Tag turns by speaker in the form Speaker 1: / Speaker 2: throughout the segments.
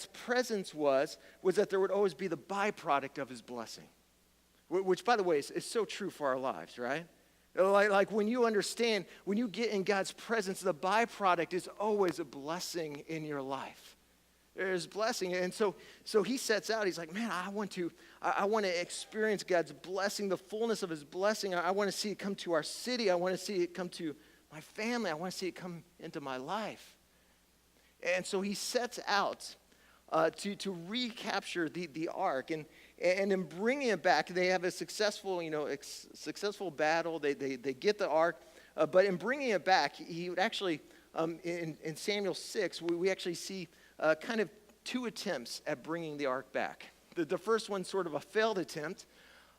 Speaker 1: God's presence was that there would always be the byproduct of his blessing, which, by the way, is so true for our lives, right? Like when you understand, when you get in God's presence, the byproduct is always a blessing in your life. There's blessing. And so he sets out, he's like, man, I want to experience God's blessing, the fullness of his blessing. I want to see it come to our city. I want to see it come to my family. I want to see it come into my life. And so he sets out to recapture the ark. And in bringing it back, they have a successful battle. They get the ark. But in bringing it back, he would actually, in Samuel 6, we actually see kind of two attempts at bringing the ark back. The first one sort of a failed attempt,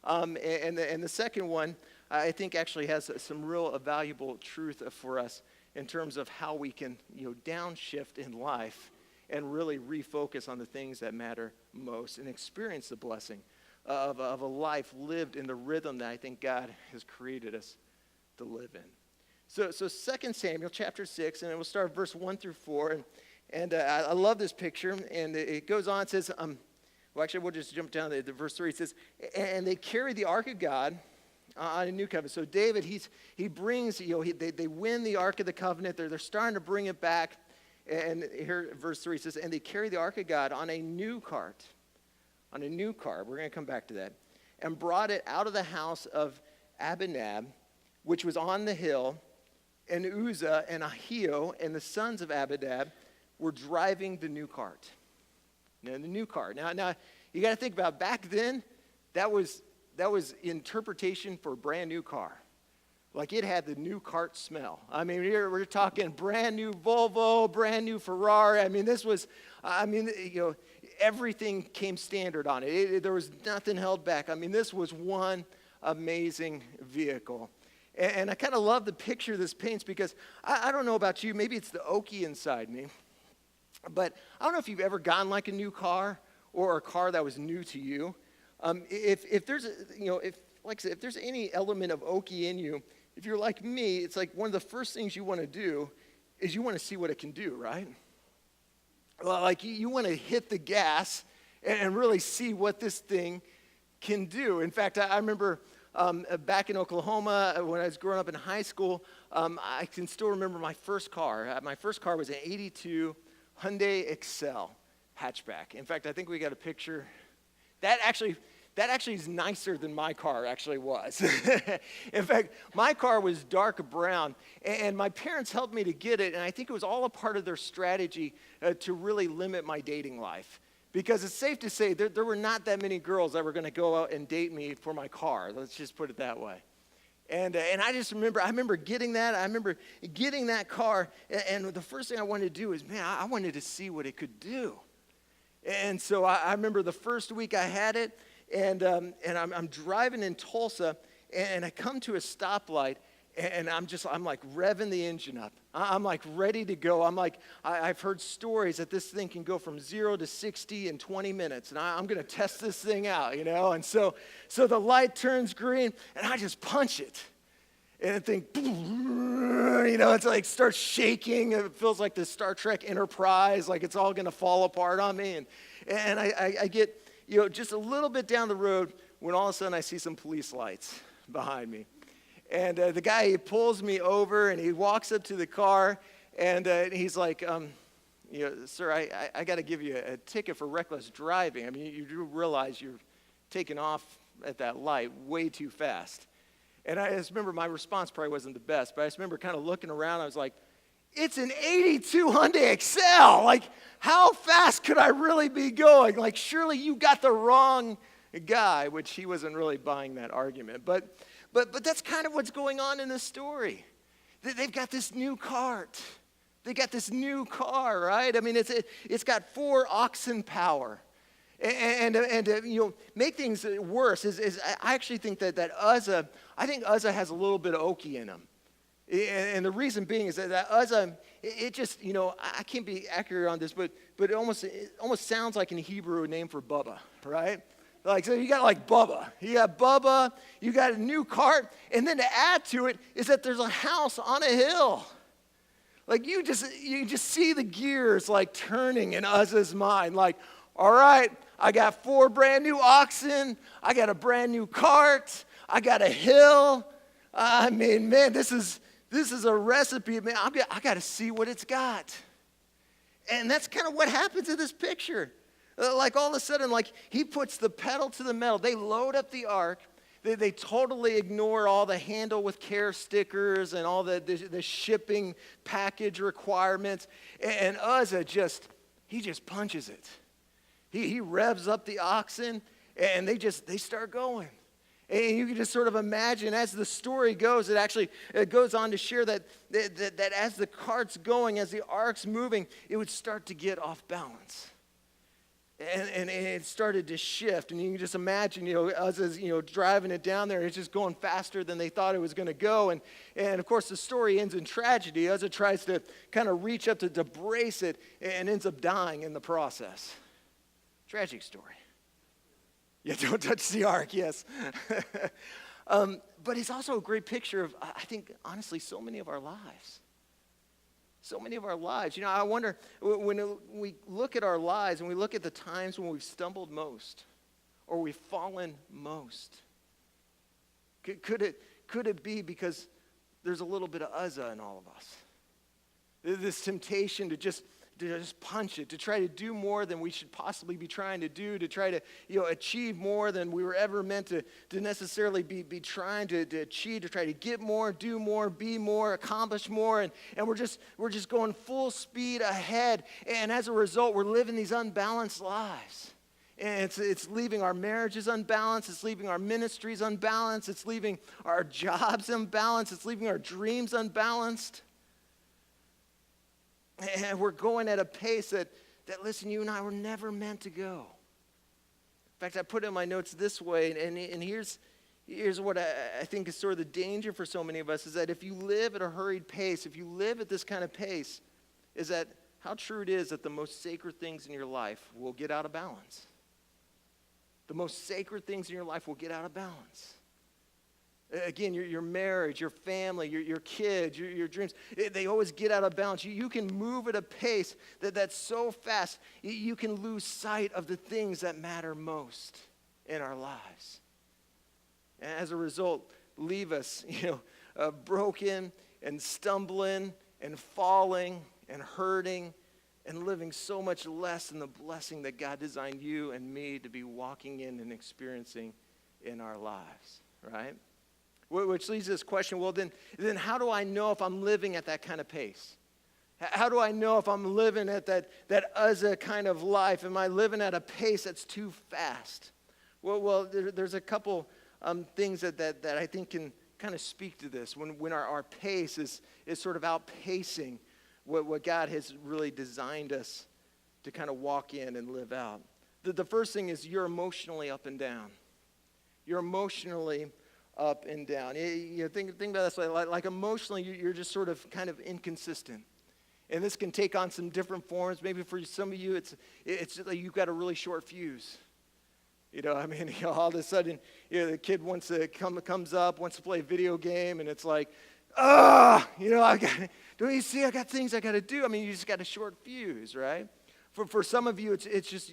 Speaker 1: and the second one I think actually has some real valuable truth for us in terms of how we can downshift in life and really refocus on the things that matter most and experience the blessing of a life lived in the rhythm that I think God has created us to live in. So 2 Samuel chapter 6, and we'll start verse 1 through 4, and I love this picture, and it goes on, it says, we'll just jump down to verse 3. It says, and they carry the ark of God on a new covenant. So David, he brings, they win the ark of the covenant. They're starting to bring it back. And here, verse 3 says, and they carry the ark of God on a new cart. On a new cart. We're going to come back to that. And brought it out of the house of Abinab, which was on the hill. And Uzzah and Ahio and the sons of Abinab were driving the new cart. Now, the new cart. Now you got to think about back then, that was interpretation for a brand new car. Like it had the new cart smell. I mean, we're talking brand new Volvo, brand new Ferrari. I mean, everything came standard on it. There was nothing held back. I mean, this was one amazing vehicle. And I kind of love the picture this paints because I don't know about you. Maybe it's the Okie inside me. But I don't know if you've ever gotten like a new car or a car that was new to you. If there's if there's any element of Okie in you, if you're like me, it's like one of the first things you want to do is you want to see what it can do, right? Like you want to hit the gas and really see what this thing can do. In fact, I remember back in Oklahoma when I was growing up in high school, I can still remember my first car. My first car was an 82 Hyundai Excel hatchback. In fact, I think we got a picture. That actually is nicer than my car actually was. In fact, my car was dark brown, and my parents helped me to get it, and I think it was all a part of their strategy to really limit my dating life. Because it's safe to say there were not that many girls that were going to go out and date me for my car. Let's just put it that way. And I just remember getting that. I remember getting that car, and the first thing I wanted to do is, I wanted to see what it could do. And so I remember the first week I had it, and I'm driving in Tulsa, and I come to a stoplight, and I'm like revving the engine up. I'm like ready to go. I've heard stories that this thing can go from 0 to 60 in 20 minutes, and I'm going to test this thing out, And so the light turns green, and I just punch it. And the thing, it's like starts shaking. It feels like the Star Trek Enterprise, like it's all going to fall apart on me. And I get, just a little bit down the road when all of a sudden I see some police lights behind me. And the guy, he pulls me over and he walks up to the car and he's like, sir, I got to give you a ticket for reckless driving. I mean, you do realize you're taking off at that light way too fast. And I just remember my response probably wasn't the best, but I just remember kind of looking around. I was like, it's an 82 Hyundai Excel. Like, how fast could I really be going? Like, surely you got the wrong guy, which he wasn't really buying that argument. But that's kind of what's going on in this story. They've got this new cart. They got this new car, right? I mean, it's got 4 oxen power. And make things worse is I actually think that Uzzah, I think Uzzah has a little bit of Okie in him. And the reason being is that Uzzah, it just, I can't be accurate on this, but it almost sounds like a Hebrew name for Bubba, right? Like, so you got like Bubba. You got Bubba, you got a new cart, and then to add to it is that there's a house on a hill. Like you just see the gears like turning in Uzzah's mind. Like, all right, I got 4 brand new oxen. I got a brand new cart. I got a hill. I mean, man, this is a recipe. Man, I got to see what it's got. And that's kind of what happens in this picture. Like all of a sudden, like he puts the pedal to the metal. They load up the ark. They totally ignore all the handle with care stickers and all the shipping package requirements. And Uzzah just punches it. He revs up the oxen and they start going. And you can just sort of imagine as the story goes, it goes on to share that as the cart's going, as the ark's moving, it would start to get off balance. And it started to shift. And you can just imagine, Uzzah's, driving it down there. It's just going faster than they thought it was going to go. And of course, the story ends in tragedy. Uzzah tries to kind of reach up to brace it and ends up dying in the process. Tragic story. Yeah, don't touch the ark, yes. But it's also a great picture of, I think, honestly, so many of our lives. So many of our lives. I wonder, when we look at our lives and we look at the times when we've stumbled most or we've fallen most, could it be because there's a little bit of Uzzah in all of us? This temptation to just punch it, to try to do more than we should possibly be trying to do, to try to achieve more than we were ever meant to necessarily be trying to achieve, to try to get more, do more, be more, accomplish more, and we're just going full speed ahead, and as a result, we're living these unbalanced lives. And it's leaving our marriages unbalanced, it's leaving our ministries unbalanced, it's leaving our jobs unbalanced, it's leaving our dreams unbalanced. And we're going at a pace that listen, you and I were never meant to go. In fact, I put in my notes this way, and here's what I think is sort of the danger for so many of us, is that if you live at a hurried pace, if you live at this kind of pace, is that how true it is that the most sacred things in your life will get out of balance. The most sacred things in your life will get out of balance. Again, your marriage, your family, your kids, your dreams, they always get out of balance. You can move at a pace that's so fast, you can lose sight of the things that matter most in our lives. And as a result, leave us, broken and stumbling and falling and hurting and living so much less than the blessing that God designed you and me to be walking in and experiencing in our lives, right? Which leads to this question, well, then how do I know if I'm living at that kind of pace? How do I know if I'm living at that Uzzah kind of life? Am I living at a pace that's too fast? Well, there's a couple things that I think can kind of speak to this when our pace is sort of outpacing what God has really designed us to kind of walk in and live out. The first thing is you're emotionally up and down. You're emotionally up and down. Think about this way, like emotionally, you're just sort of kind of inconsistent. And this can take on some different forms. Maybe for some of you, it's like you've got a really short fuse. All of a sudden, the kid comes up, wants to play a video game, and it's like, don't you see, I got things I got to do. You just got a short fuse, right? For some of you, it's just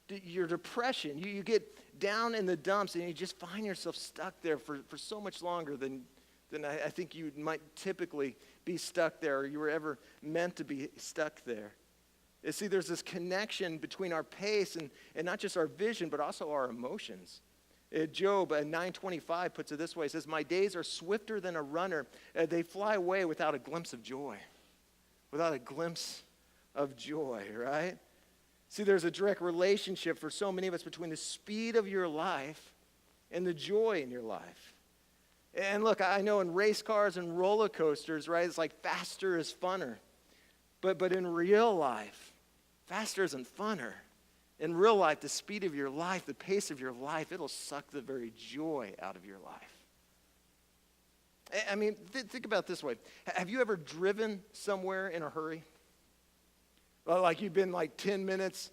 Speaker 1: your depression. You get down in the dumps and you just find yourself stuck there for so much longer than I think you might typically be stuck there or you were ever meant to be stuck there. You see, there's this connection between our pace and not just our vision, but also our emotions. Job 9:25 puts it this way. It says, my days are swifter than a runner. They fly away without a glimpse of joy. Without a glimpse of joy, right? See, there's a direct relationship for so many of us between the speed of your life and the joy in your life. And look, I know in race cars and roller coasters, right, it's like faster is funner. But in real life, faster isn't funner. In real life, the speed of your life, the pace of your life, it'll suck the very joy out of your life. Think about it this way. Have you ever driven somewhere in a hurry? Like you've been like 10 minutes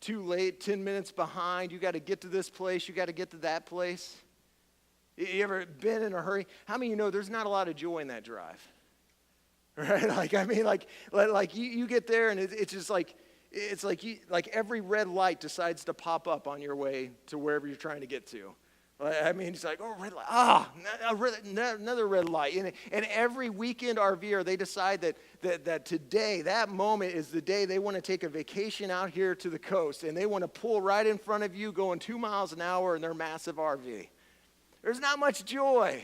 Speaker 1: too late, 10 minutes behind. You got to get to this place. You got to get to that place. You ever been in a hurry? How many of you know there's not a lot of joy in that drive? right? Like you get there and it's just like, like every red light decides to pop up on your way to wherever you're trying to get to. I mean, it's like, oh, red light, another red light. And every weekend RVer, they decide that today, that moment is the day they want to take a vacation out here to the coast. And they want to pull right in front of you going 2 miles an hour in their massive RV. There's not much joy.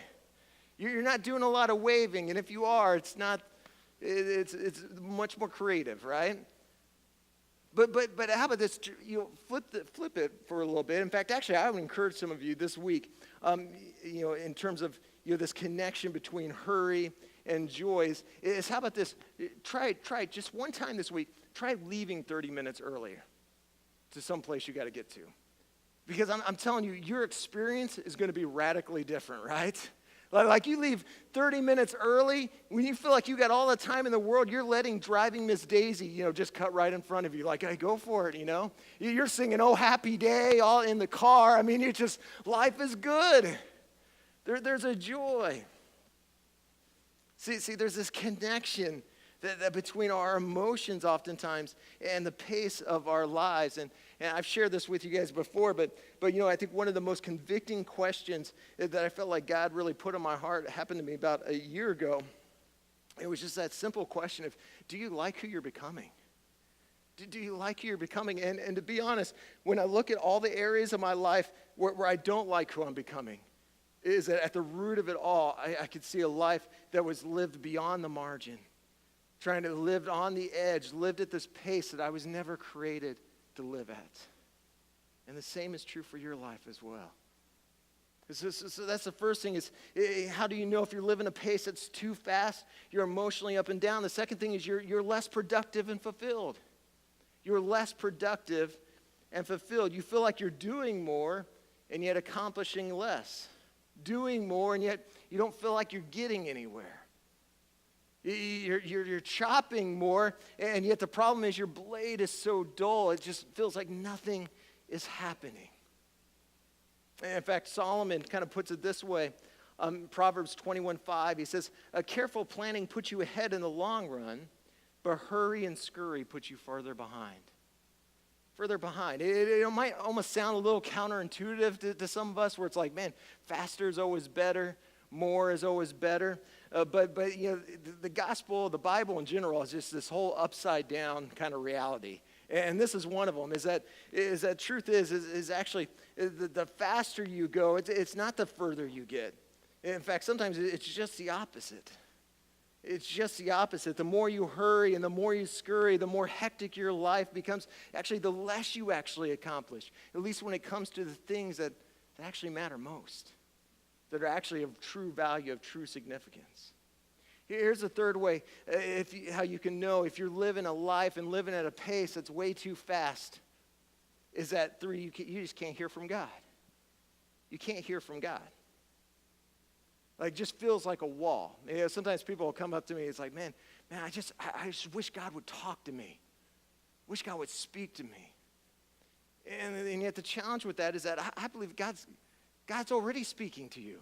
Speaker 1: You're not doing a lot of waving. And if you are, it's much more creative, right? But how about this? You flip it for a little bit. In fact, actually, I would encourage some of you this week, in terms of this connection between hurry and joy. Is how about this? Try just one time this week. Try leaving 30 minutes earlier to some place you got to get to, because I'm telling you, your experience is going to be radically different, right? Like you leave 30 minutes early, when you feel like you got all the time in the world, you're letting driving Miss Daisy, just cut right in front of you. Like, hey, go for it, You're singing, oh, happy day, all in the car. I mean, life is good. There's a joy. See, there's this connection that between our emotions oftentimes and the pace of our lives. And I've shared this with you guys before, but I think one of the most convicting questions that I felt like God really put on my heart happened to me about a year ago. It was just that simple question of, do you like who you're becoming? Do you like who you're becoming? And to be honest, when I look at all the areas of my life where I don't like who I'm becoming, is that at the root of it all, I could see a life that was lived beyond the margin, trying to live on the edge, lived at this pace that I was never created to live at. And the same is true for your life as well. So that's the first thing is, how do you know if you're living a pace that's too fast? You're emotionally up and down. The second thing is you're less productive and fulfilled. You're less productive and fulfilled. You feel like you're doing more and yet accomplishing less. Doing more and yet you don't feel like you're getting anywhere. You're chopping more, and yet the problem is your blade is so dull, it just feels like nothing is happening. And in fact, Solomon kind of puts it this way. Proverbs 21:5, he says, a careful planning puts you ahead in the long run, but hurry and scurry puts you further behind. Further behind. It might almost sound a little counterintuitive to some of us, where it's like, man, faster is always better, more is always better. But the gospel, the Bible in general, is just this whole upside down kind of reality. And this is one of them, is that truth is actually the faster you go, it's not the further you get. In fact, sometimes it's just the opposite. It's just the opposite. The more you hurry and the more you scurry, the more hectic your life becomes. Actually, the less you actually accomplish, at least when it comes to the things that actually matter most, that are actually of true value, of true significance. Here's the third way, how you can know if you're living a life and living at a pace that's way too fast, is that you just can't hear from God. You can't hear from God. Like, just feels like a wall. Sometimes people will come up to me, it's like, man, I just wish God would talk to me. Wish God would speak to me. And yet the challenge with that is that I believe God's already speaking to you.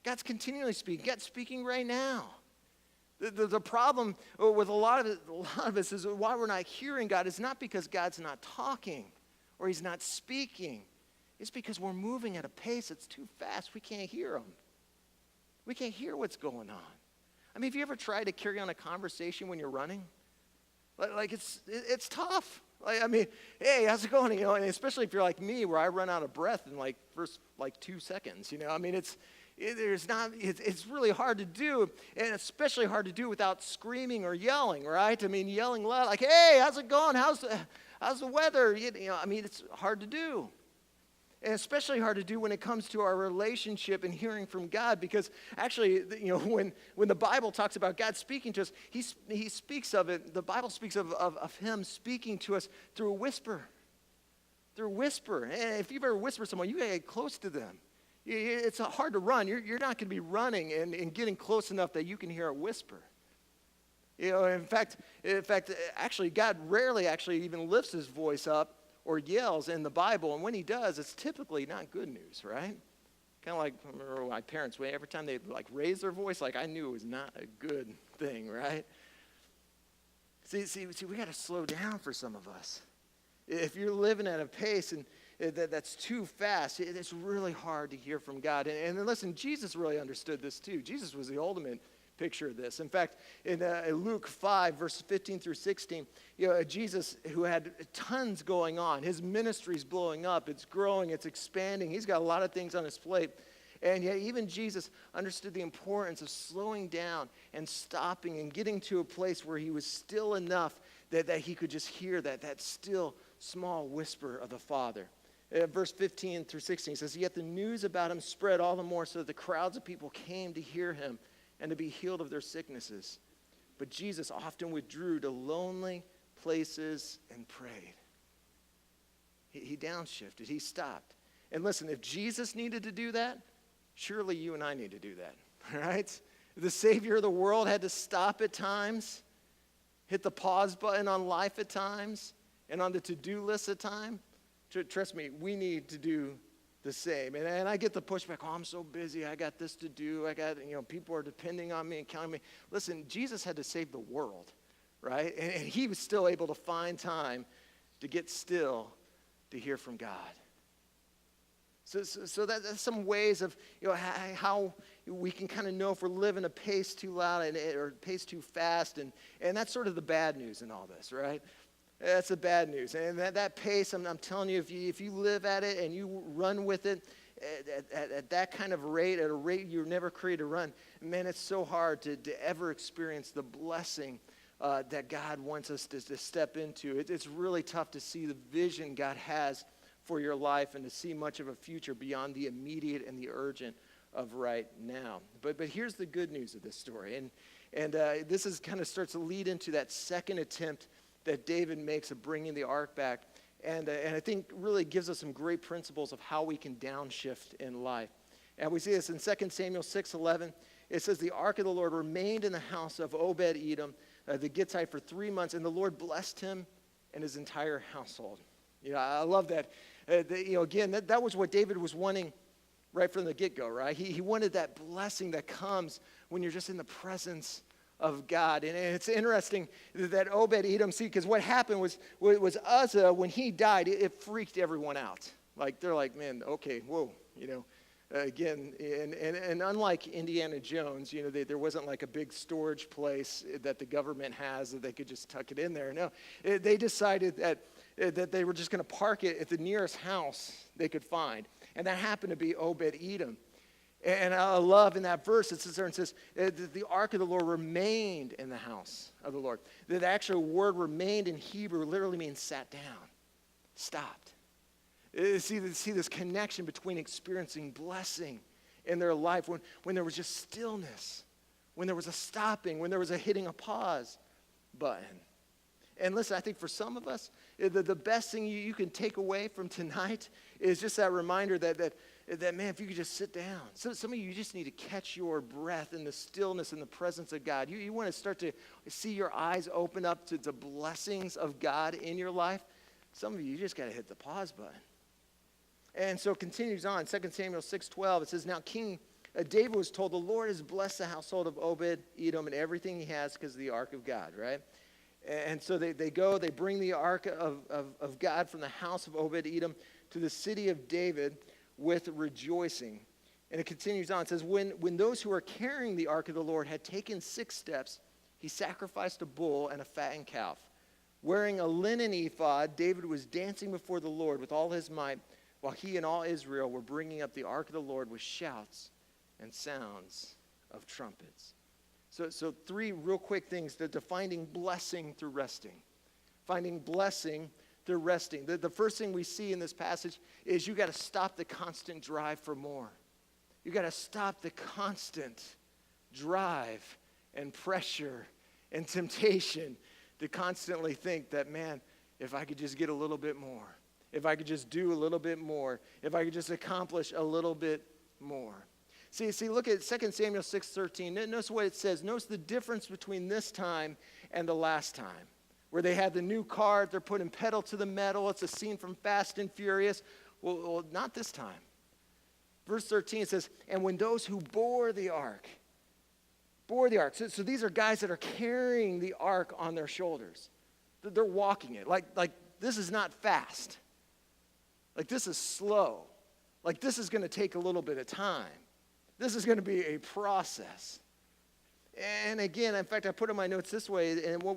Speaker 1: God's continually speaking. God's speaking right now. The problem with a lot of us is why we're not hearing God is not because God's not talking or he's not speaking. It's because we're moving at a pace that's too fast. We can't hear him. We can't hear what's going on. I mean, have you ever tried to carry on a conversation when you're running? Like it's tough. Like, I mean, hey, how's it going? And especially if you're like me, where I run out of breath in first 2 seconds. I mean, it's really hard to do, and especially hard to do without screaming or yelling, right? I mean, yelling loud, like, hey, how's it going? How's the weather? I mean, it's hard to do. And especially hard to do when it comes to our relationship and hearing from God, because actually, when the Bible talks about God speaking to us, he speaks of it, the Bible speaks of him speaking to us through a whisper. Through a whisper. And if you've ever whispered to someone, you gotta get close to them. It's hard to run. You're not going to be running and getting close enough that you can hear a whisper. In fact, actually, God rarely actually even lifts his voice up or yells in the Bible, and when he does, it's typically not good news, right? Kind of like, I remember my parents, every time they raise their voice, I knew it was not a good thing, right? See, we got to slow down for some of us. If you're living at a pace and that's too fast, it's really hard to hear from God. And listen, Jesus really understood this too. Jesus was the ultimate picture of this. In fact, in Luke 5, verses 15 through 16, Jesus, who had tons going on, his ministry's blowing up, it's growing, it's expanding. He's got a lot of things on his plate. And yet even Jesus understood the importance of slowing down and stopping and getting to a place where he was still enough that he could just hear that still small whisper of the Father. Verse 15 through 16 says, yet the news about him spread all the more so that the crowds of people came to hear him and to be healed of their sicknesses. But Jesus often withdrew to lonely places and prayed. He downshifted, he stopped. And listen, if Jesus needed to do that, surely you and I need to do that, right? The Savior of the world had to stop at times, hit the pause button on life at times, and on the to-do list at times. Trust me, we need to do the same. And I get the pushback, oh, I'm so busy, I got this to do, people are depending on me and counting me. Listen, Jesus had to save the world, right? And he was still able to find time to get still to hear from God. So that's some ways of how we can kind of know if we're living a pace too loud or pace too fast, and that's sort of the bad news in all this, right? That's the bad news. And that pace, I'm telling you, if you live at it and you run with it at that kind of rate, at a rate you were never created to run, man, it's so hard to ever experience the blessing that God wants us to step into. It's really tough to see the vision God has for your life and to see much of a future beyond the immediate and the urgent of right now. But here's the good news of this story. And this is kind of starts to lead into that second attempt that David makes of bringing the ark back. And I think really gives us some great principles of how we can downshift in life. And we see this in 2 Samuel 6:11. It says, the ark of the Lord remained in the house of Obed-Edom, the Gittite, for 3 months, and the Lord blessed him and his entire household. I love that. Again, that was what David was wanting right from the get-go, right? He wanted that blessing that comes when you're just in the presence of God. And it's interesting that Obed-Edom, because what happened was Uzzah, when he died, it freaked everyone out. Like, they're like, man, okay, whoa, again, and unlike Indiana Jones, there wasn't like a big storage place that the government has that they could just tuck it in there. No, they decided that they were just going to park it at the nearest house they could find. And that happened to be Obed-Edom. And I love in that verse, it says there and says, the ark of the Lord remained in the house of the Lord. The actual word remained in Hebrew literally means sat down, stopped. See this connection between experiencing blessing in their life when there was just stillness, when there was a stopping, when there was a hitting a pause button. And listen, I think for some of us, the best thing you can take away from tonight is just that reminder that man, if you could just sit down. So some of you just need to catch your breath in the stillness and the presence of God. You want to start to see your eyes open up to the blessings of God in your life. Some of you just got to hit the pause button. And so it continues on, 2 Samuel 6:12, it says, now King David was told, the Lord has blessed the household of Obed-Edom and everything he has because of the ark of God, right? And so they go, they bring the ark of God from the house of Obed-Edom to the city of David with rejoicing. And it continues on. It says, when those who are carrying the ark of the Lord had taken 6 steps, he sacrificed a bull and a fattened calf. Wearing a linen ephod, David was dancing before the Lord with all his might, while he and all Israel were bringing up the ark of the Lord with shouts and sounds of trumpets. So 3 real quick things to finding blessing through resting. Finding blessing through resting. The first thing we see in this passage is you got to stop the constant drive for more. You got to stop the constant drive and pressure and temptation to constantly think that, man, if I could just get a little bit more, if I could just do a little bit more, if I could just accomplish a little bit more. See, look at 2 Samuel 6:13. Notice what it says. Notice the difference between this time and the last time, where they had the new cart, they're putting pedal to the metal. It's a scene from Fast and Furious. Well, not this time. Verse 13 says, and when those who bore the ark bore the ark. So these are guys that are carrying the ark on their shoulders. They're walking it. Like this is not fast. Like this is slow. Like this is going to take a little bit of time. This is going to be a process. And again, in fact, I put in my notes this way, and what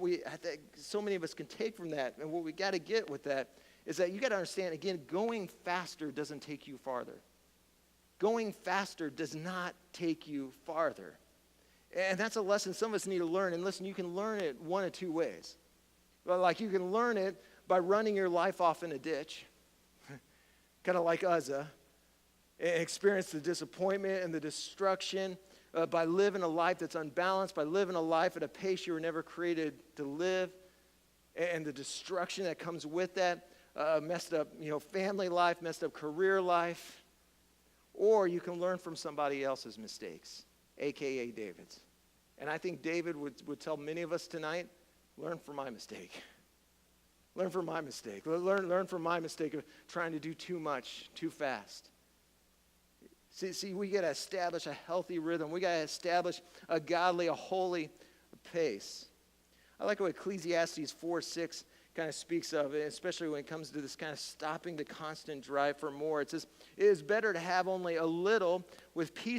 Speaker 1: so many of us can take from that, and what we got to get with that is that you got to understand, again, going faster doesn't take you farther. Going faster does not take you farther. And that's a lesson some of us need to learn. And listen, you can learn it one of two ways. Well, like you can learn it by running your life off in a ditch, kind of like Uzzah, and experience the disappointment and the destruction by living a life that's unbalanced, by living a life at a pace you were never created to live, and the destruction that comes with that, messed up, family life, messed up career life. Or you can learn from somebody else's mistakes, a.k.a. David's. And I think David would tell many of us tonight, learn from my mistake. Learn from my mistake. Learn from my mistake of trying to do too much, too fast. See, we got to establish a healthy rhythm. We got to establish a godly, a holy pace. I like what Ecclesiastes 4:6 kind of speaks of, especially when it comes to this kind of stopping the constant drive for more. It says, it is better to have only a little with peace